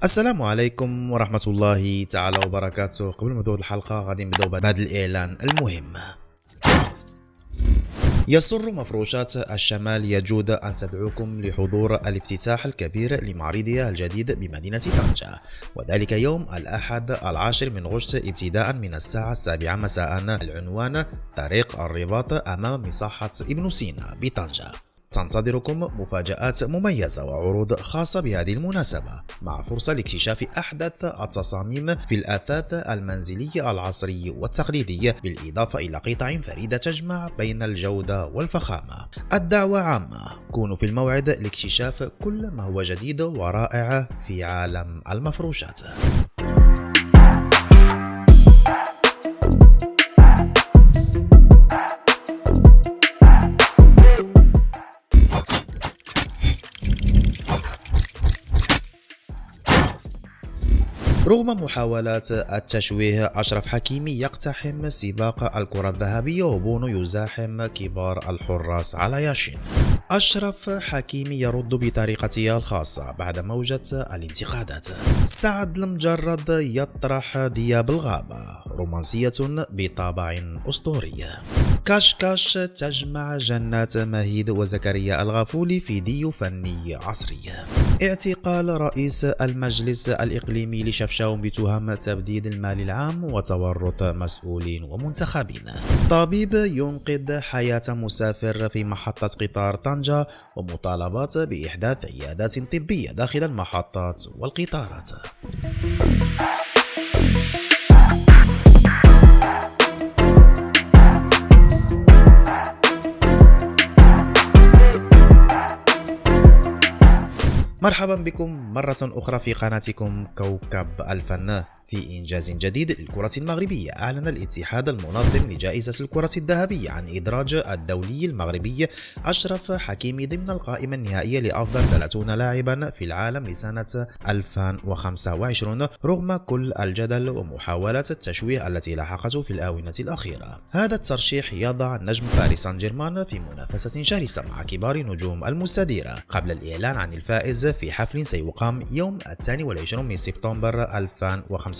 السلام عليكم ورحمة الله تعالى وبركاته. قبل ما نبداو الحلقة غادي نبداو بهذا الإعلان المهم. يسر مفروشات الشمال يجود أن تدعوكم لحضور الافتتاح الكبير لمعرضها الجديد بمدينة طنجة، وذلك يوم الأحد 10 من غشت ابتداء من الساعة 7 مساء. العنوان: طريق الرباط أمام مصحة ابن سينا بطنجة. تنتظركم مفاجآت مميزة وعروض خاصة بهذه المناسبة، مع فرصة لاكتشاف أحدث التصاميم في الأثاث المنزلي العصري والتقليدي، بالإضافة إلى قطع فريدة تجمع بين الجودة والفخامة. الدعوة عامة، كونوا في الموعد لاكتشاف كل ما هو جديد ورائع في عالم المفروشات. رغم محاولات التشويه، أشرف حكيمي يقتحم سباق الكرة الذهبية وبونو يزاحم كبار الحراس على ياشين. أشرف حكيمي يرد بطريقته الخاصة بعد موجة الانتقادات. سعد المجرد يطرح دياب الغابة، رومانسية بطابع أسطوري. كاش تجمع جنات مهيد وزكريا الغافولي في ديو فني عصري. اعتقال رئيس المجلس الإقليمي لشفشاون بتهم تبديد المال العام وتورط مسؤولين ومنتخبين. طبيب ينقذ حياة مسافر في محطة قطار طنجة، ومطالبات بإحداث عيادات طبية داخل المحطات والقطارات. مرحبا بكم مرة أخرى في قناتكم كوكب الفن. في إنجاز جديد للكرة المغربية، أعلن الاتحاد المنظم لجائزة الكرة الذهبية عن إدراج الدولي المغربي أشرف حكيمي ضمن القائمة النهائية لأفضل 30 لاعبا في العالم لسنة 2025، رغم كل الجدل ومحاولات التشويه التي لاحقته في الآونة الأخيرة. هذا الترشيح يضع نجم باريس سان جيرمان في منافسة شرسة مع كبار نجوم المستديرة، قبل الإعلان عن الفائز في حفل سيقام يوم 22 من سبتمبر 2025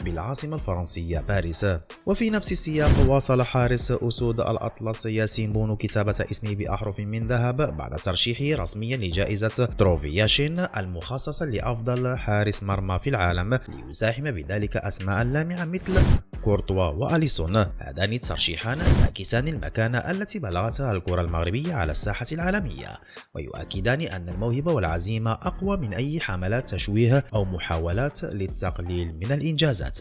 بالعاصمة الفرنسية باريس. وفي نفس السياق، واصل حارس أسود الأطلس ياسين بونو كتابة اسمه بأحرف من ذهب بعد ترشيحه رسميا لجائزة تروفي ياشين المخصصة لأفضل حارس مرمى في العالم، ليزاحم بذلك أسماء لامعة مثل كورتوا وأليسون. هذان الترشيحان يعكسان المكانة التي بلغتها الكرة المغربية على الساحة العالمية، ويؤكدان أن الموهبة والعزيمة أقوى من أي حملات تشويه أو محاولات للتقليل من الإنجازات.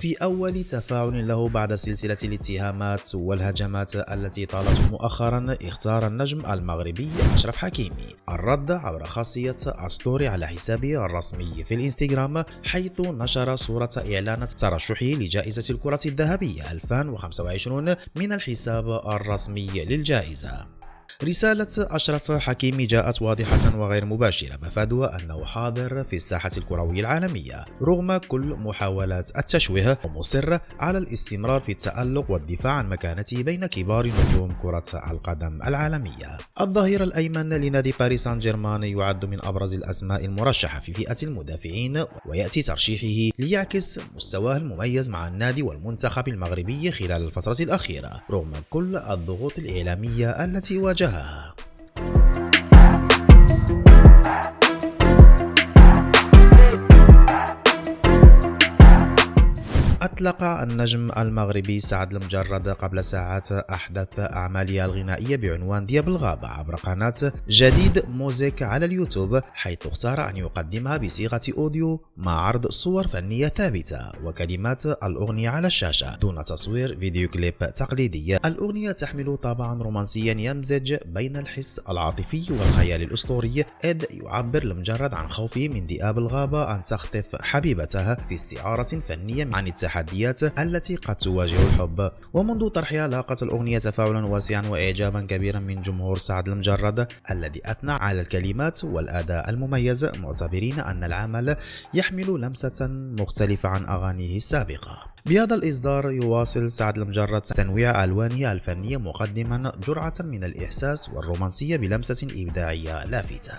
في أول تفاعل له بعد سلسلة الاتهامات والهجمات التي طالته مؤخرا، اختار النجم المغربي أشرف حكيمي الرد عبر خاصية أسطوري على حسابه الرسمي في الانستغرام، حيث نشر صورة إعلان ترشحه لجائزة الكرة الذهبية 2025 من الحساب الرسمي للجائزة. رسالة أشرف حكيمي جاءت واضحة وغير مباشرة، مفادها أنه حاضر في الساحة الكروية العالمية رغم كل محاولات التشويه، ومصر على الاستمرار في التألق والدفاع عن مكانته بين كبار نجوم كرة القدم العالمية. الظهير الأيمن لنادي باريس سان جيرمان يعد من أبرز الأسماء المرشحة في فئة المدافعين، ويأتي ترشيحه ليعكس مستواه المميز مع النادي والمنتخب المغربي خلال الفترة الأخيرة، رغم كل الضغوط الإعلامية التي واجهها. أطلق النجم المغربي سعد المجرد قبل ساعات أحدث أعماله الغنائية بعنوان دياب الغابة عبر قناة جديد موزيك على اليوتيوب، حيث اختار أن يقدمها بصيغة أوديو مع عرض صور فنية ثابتة وكلمات الأغنية على الشاشة دون تصوير فيديو كليب تقليدي. الأغنية تحمل طابعا رومانسيا يمزج بين الحس العاطفي والخيال الأسطوري، إذ يعبر المجرد عن خوفه من ذئاب الغابة أن تخطف حبيبته في استعارة فنية عن التحدي التحديات التي قد تواجه الحب. ومنذ طرحها لاقت الأغنية تفاعلا واسعا وإعجابا كبيرا من جمهور سعد المجرد الذي أثنى على الكلمات والأداء المميز، معتبرين أن العمل يحمل لمسة مختلفة عن أغانيه السابقة. بهذا الإصدار يواصل سعد المجرد تنويع ألوانه الفنية مقدما جرعة من الإحساس والرومانسية بلمسة إبداعية لافتة.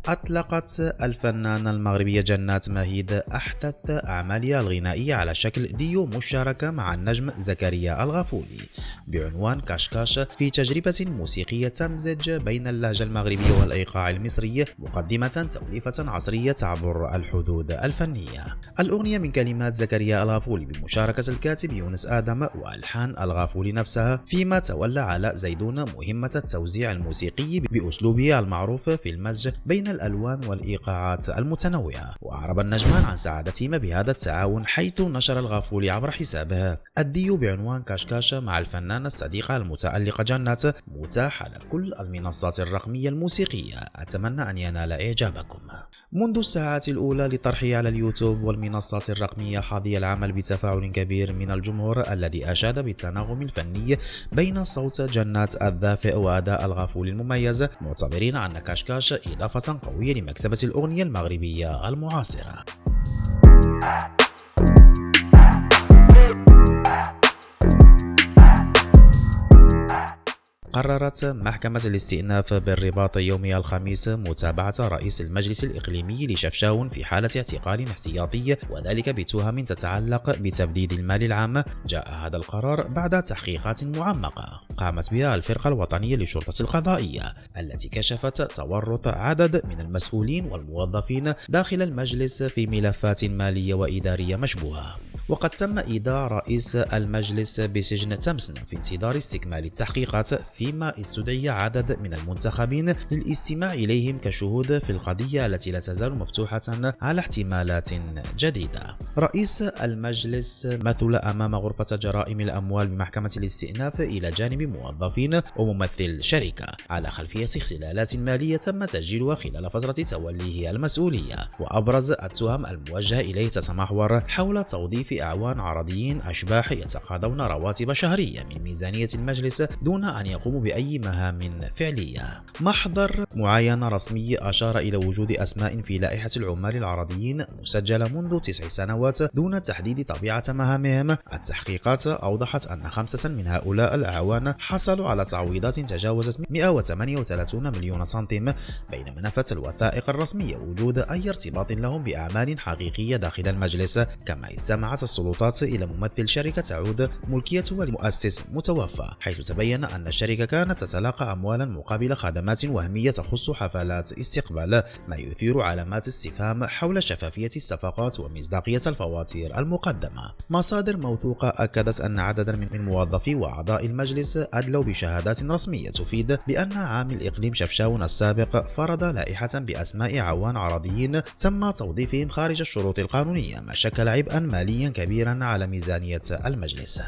أطلقت الفنانة المغربية جنات مهيد أحدث أعمالها الغنائية على شكل ديو مشتركة مع النجم زكريا الغافولي بعنوان كاشكاش، في تجربة موسيقية تمزج بين اللهجة المغربية والإيقاع المصري، مقدمة توليفة عصرية تعبر الحدود الفنية. الأغنية من كلمات زكريا الغافولي بمشاركة الكاتب يونس آدم وألحان الغافولي نفسها، فيما تولى علاء زيدون مهمة التوزيع الموسيقي بأسلوبه المعروف في المزج بين الألوان والإيقاعات المتنوعة. وأعرب النجمان عن سعادتهما بهذا التعاون، حيث نشر الغافولي عبر حسابه الديو بعنوان كاشكاشة مع الفنانة الصديقة المتألقة جنات متاح على كل المنصات الرقمية الموسيقية. أتمنى أن ينال إعجابكم. منذ الساعات الأولى لطرحه على اليوتيوب والمنصات الرقمية، حظي العمل بتفاعل كبير من الجمهور الذي أشاد بالتناغم الفني بين صوت جنات الدافئ وأداء الغافولي المميز، معتبرين أن كاشكاش إضافة قوية لمكتبة الأغنية المغربية المعاصرة. قررت محكمة الاستئناف بالرباط يوم الخميس متابعة رئيس المجلس الإقليمي لشفشاون في حالة اعتقال احتياطي، وذلك بتهم تتعلق بتبديد المال العام. جاء هذا القرار بعد تحقيقات معمقة قامت بها الفرقة الوطنية للشرطة القضائية، التي كشفت تورط عدد من المسؤولين والموظفين داخل المجلس في ملفات مالية وإدارية مشبوهة. وقد تم إيداع رئيس المجلس بسجن تمسن في انتظار استكمال التحقيقات، فيما استدعي عدد من المنتخبين للاستماع إليهم كشهود في القضية التي لا تزال مفتوحة على احتمالات جديدة. رئيس المجلس مثل أمام غرفة جرائم الأموال بمحكمة الاستئناف إلى جانب موظفين وممثل شركة على خلفية اختلالات مالية تم تسجيلها خلال فترة توليه المسؤولية. وأبرز التهم الموجهة إليه تتمحور حول توظيف أعوان عرضيين أشباح يتقاضون رواتب شهرية من ميزانية المجلس دون أن يقوموا بأي مهام فعلية. محضر معاينة رسمي أشار إلى وجود أسماء في لائحة العمال العرضيين مسجلة منذ 9 سنوات دون تحديد طبيعة مهامهم. التحقيقات أوضحت أن 5 من هؤلاء الأعوان حصلوا على تعويضات تجاوزت 138 مليون سنتيم، بينما نفت الوثائق الرسمية وجود أي ارتباط لهم بأعمال حقيقية داخل المجلس. كما استمعت السلطات إلى ممثل شركة تعود ملكيتها لمؤسس متوفى، حيث تبين أن الشركة كانت تتلقى أموالا مقابل خدمات وهمية تخص حفلات استقبال، ما يثير علامات استفهام حول شفافية الصفقات ومصداقية الفواتير المقدمة. مصادر موثوقة أكدت أن عددا من موظفي وأعضاء المجلس أدلوا بشهادات رسمية تفيد بأن عامل إقليم شفشاون السابق فرض لائحة بأسماء عوان عرضيين تم توظيفهم خارج الشروط القانونية، ما شكل عبئا ماليا كبيرا على ميزانية المجلس.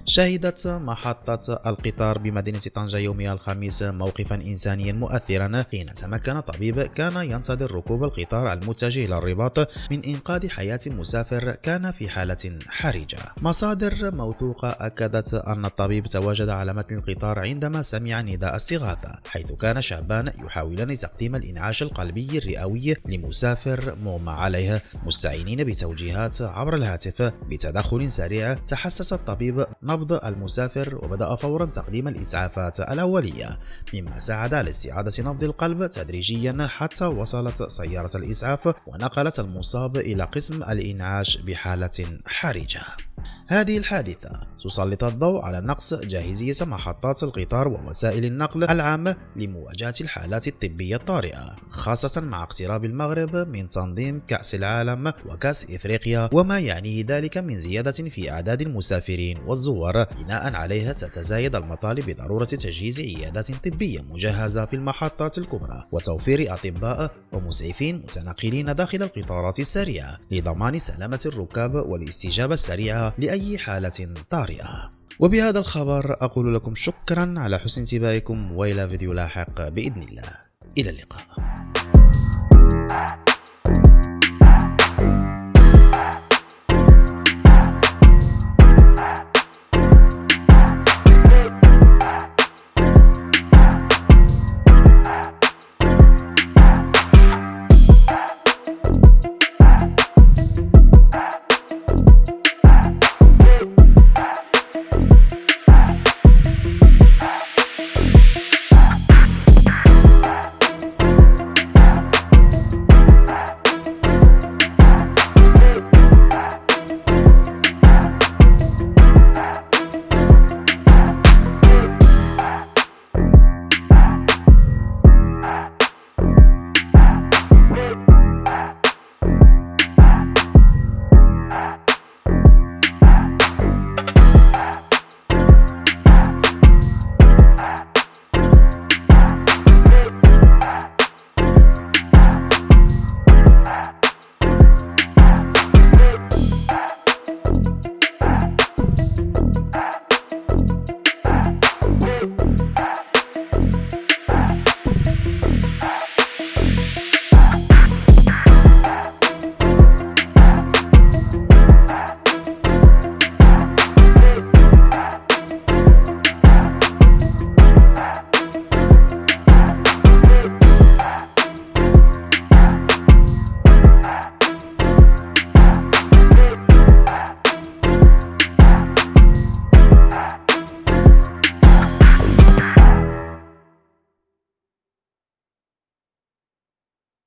شهدت محطة القطار بمدينة طنجة يوم الخميس موقفا إنسانيا مؤثرا حين تمكن طبيب كان ينتظر ركوب القطار المتجه إلى الرباط من إنقاذ حياة مسافر كان في حالة حرجة. مصادر موثوقة أكدت أن الطبيب تواجد على متن القطار عندما سمع نداء استغاثة، حيث كان شابان يحاولان تقديم الإنعاش القلبي الرئوي لمسافر مغمى عليه، مستعينين بتوجيهات عبر الهاتف. بتدخل سريع تحسس الطبيب نبض المسافر وبدأ فورا تقديم الإسعافات الأولية، مما ساعد على استعادة نبض القلب تدريجيا حتى وصلت سيارة الإسعاف ونقلت المصاب إلى قسم الإنعاش بحالة حرجة. هذه الحادثة تسلط الضوء على نقص جاهزية محطات القطار ووسائل النقل العامة لمواجهة الحالات الطبية الطارئة، خاصة مع اقتراب المغرب من تنظيم كأس العالم وكأس إفريقيا، وما يعنيه ذلك من زيادة في أعداد المسافرين والزوار. بناء عليها تتزايد المطالب بضرورة تجهيز عيادات طبية مجهزة في المحطات الكبرى، وتوفير أطباء ومسعفين متنقلين داخل القطارات السريعة لضمان سلامة الركاب والاستجابة السريعة لأي حالة طارئة. وبهذا الخبر أقول لكم شكرا على حسن انتباهكم، وإلى فيديو لاحق بإذن الله. إلى اللقاء.